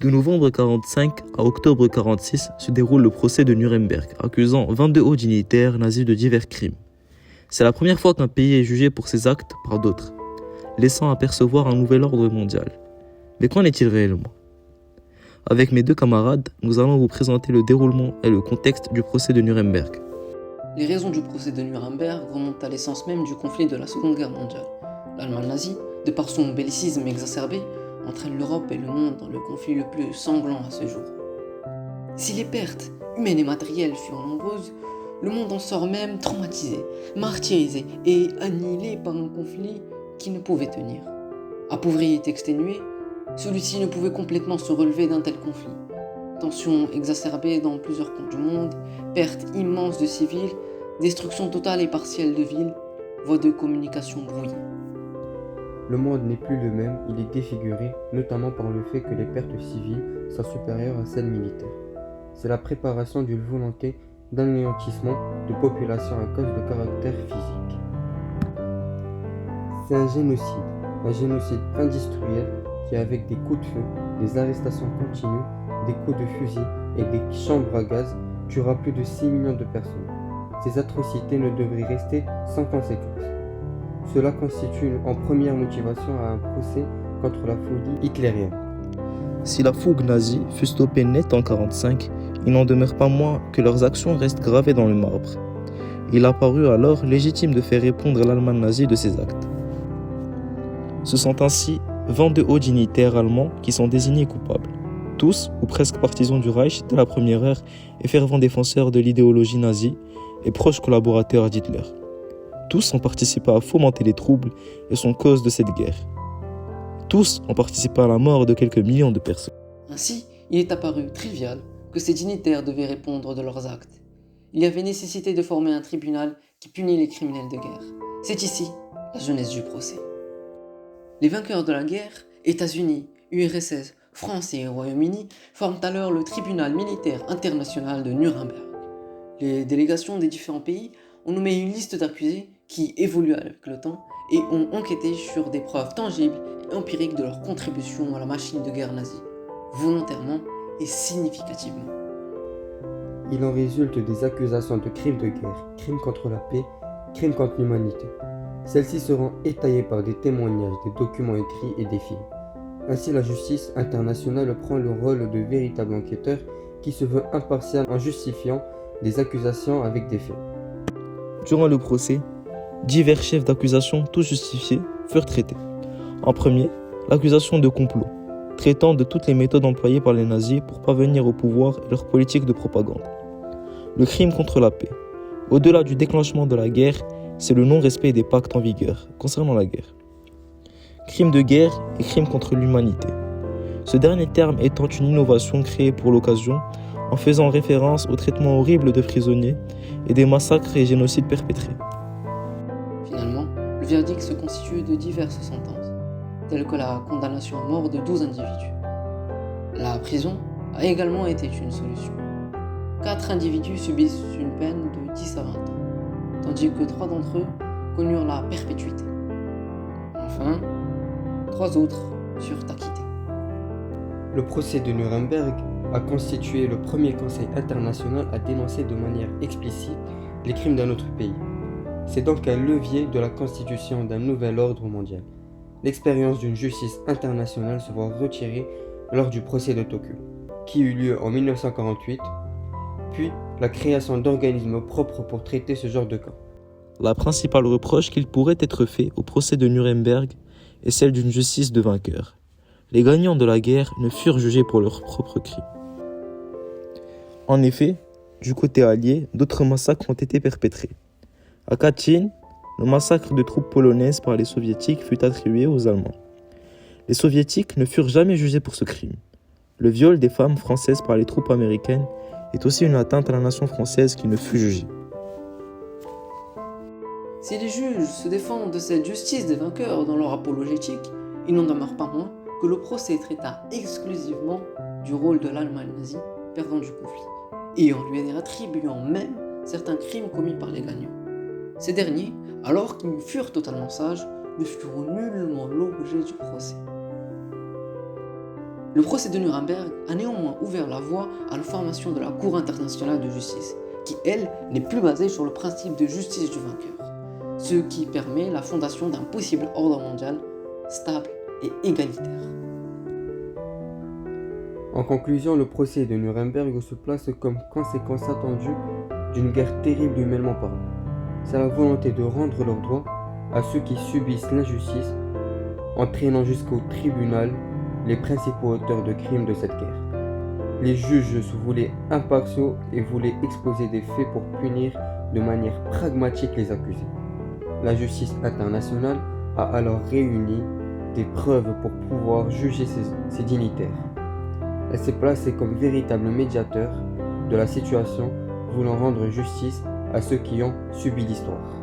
De novembre 1945 à octobre 1946 se déroule le procès de Nuremberg, accusant 22 hauts dignitaires nazis de divers crimes. C'est la première fois qu'un pays est jugé pour ses actes par d'autres, laissant apercevoir un nouvel ordre mondial. Mais qu'en est-il réellement ? Avec mes deux camarades, nous allons vous présenter le déroulement et le contexte du procès de Nuremberg. Les raisons du procès de Nuremberg remontent à l'essence même du conflit de la Seconde Guerre mondiale. L'Allemagne nazie, de par son bellicisme exacerbé, entraîne l'Europe et le monde dans le conflit le plus sanglant à ce jour. Si les pertes humaines et matérielles furent nombreuses, le monde en sort même traumatisé, martyrisé et annihilé par un conflit qui ne pouvait tenir. Appauvri et exténué, celui-ci ne pouvait complètement se relever d'un tel conflit. Tensions exacerbées dans plusieurs coins du monde, pertes immenses de civils, destruction totale et partielle de villes, voies de communication brouillées. Le monde n'est plus le même, il est défiguré, notamment par le fait que les pertes civiles sont supérieures à celles militaires. C'est la préparation d'une volonté d'anéantissement de populations à cause de caractère physique. C'est un génocide industriel qui, avec des coups de feu, des arrestations continues, des coups de fusil et des chambres à gaz, tuera plus de 6 millions de personnes. Ces atrocités ne devraient rester sans conséquences. Cela constitue en première motivation à un procès contre la folie hitlérienne. Si la fougue nazie fut stoppée net en 1945, il n'en demeure pas moins que leurs actions restent gravées dans le marbre. Il apparut alors légitime de faire répondre l'Allemagne nazie de ses actes. Ce sont ainsi 22 hauts dignitaires allemands qui sont désignés coupables. Tous, ou presque partisans du Reich dès la première heure et fervents défenseurs de l'idéologie nazie et proches collaborateurs d'Hitler. Tous ont participé à fomenter les troubles et sont cause de cette guerre. Tous ont participé à la mort de quelques millions de personnes. Ainsi, il est apparu trivial que ces dignitaires devaient répondre de leurs actes. Il y avait nécessité de former un tribunal qui punit les criminels de guerre. C'est ici la jeunesse du procès. Les vainqueurs de la guerre, États-Unis, URSS, France et Royaume-Uni, forment alors le tribunal militaire international de Nuremberg. Les délégations des différents pays ont nommé une liste d'accusés qui évolue avec le temps et ont enquêté sur des preuves tangibles et empiriques de leur contribution à la machine de guerre nazie, volontairement et significativement. Il en résulte des accusations de crimes de guerre, crimes contre la paix, crimes contre l'humanité. Celles-ci seront étayées par des témoignages, des documents écrits et des films. Ainsi, la justice internationale prend le rôle de véritable enquêteur qui se veut impartial en justifiant des accusations avec des faits. Durant le procès, divers chefs d'accusation, tous justifiés, furent traités. En premier, l'accusation de complot, traitant de toutes les méthodes employées par les nazis pour parvenir au pouvoir et leur politique de propagande. Le crime contre la paix. Au-delà du déclenchement de la guerre, c'est le non-respect des pactes en vigueur concernant la guerre. Crime de guerre et crime contre l'humanité. Ce dernier terme étant une innovation créée pour l'occasion en faisant référence au traitement horrible de prisonniers et des massacres et génocides perpétrés. Finalement, le verdict se constitue de diverses sentences, telles que la condamnation à mort de 12 individus. La prison a également été une solution. 4 individus subissent une peine de 10 à 20 ans, tandis que 3 d'entre eux connurent la perpétuité. Enfin, 3 autres furent acquittés. Le procès de Nuremberg a constitué le premier conseil international à dénoncer de manière explicite les crimes d'un autre pays. C'est donc un levier de la constitution d'un nouvel ordre mondial. L'expérience d'une justice internationale se voit retirée lors du procès de Tokyo, qui eut lieu en 1948, puis la création d'organismes propres pour traiter ce genre de cas. La principale reproche qu'il pourrait être fait au procès de Nuremberg est celle d'une justice de vainqueurs. Les gagnants de la guerre ne furent jugés pour leurs propres crimes. En effet, du côté allié, d'autres massacres ont été perpétrés. À Katyn, le massacre de troupes polonaises par les soviétiques fut attribué aux Allemands. Les soviétiques ne furent jamais jugés pour ce crime. Le viol des femmes françaises par les troupes américaines est aussi une atteinte à la nation française qui ne fut jugée. Si les juges se défendent de cette justice des vainqueurs dans leur apologétique, il n'en demeure pas moins que le procès traita exclusivement du rôle de l'Allemagne nazie, perdant du conflit, et en lui attribuant même certains crimes commis par les gagnants. Ces derniers, alors qu'ils furent totalement sages, ne furent nullement l'objet du procès. Le procès de Nuremberg a néanmoins ouvert la voie à la formation de la Cour internationale de justice, qui, elle, n'est plus basée sur le principe de justice du vainqueur, ce qui permet la fondation d'un possible ordre mondial stable et égalitaire. En conclusion, le procès de Nuremberg se place comme conséquence attendue d'une guerre terrible humainement parlant. C'est la volonté de rendre leurs droits à ceux qui subissent l'injustice, entraînant jusqu'au tribunal les principaux auteurs de crimes de cette guerre. Les juges se voulaient impartiaux et voulaient exposer des faits pour punir de manière pragmatique les accusés. La justice internationale a alors réuni des preuves pour pouvoir juger ces dignitaires. Elle s'est placée comme véritable médiateur de la situation, voulant rendre justice à ceux qui ont subi l'histoire.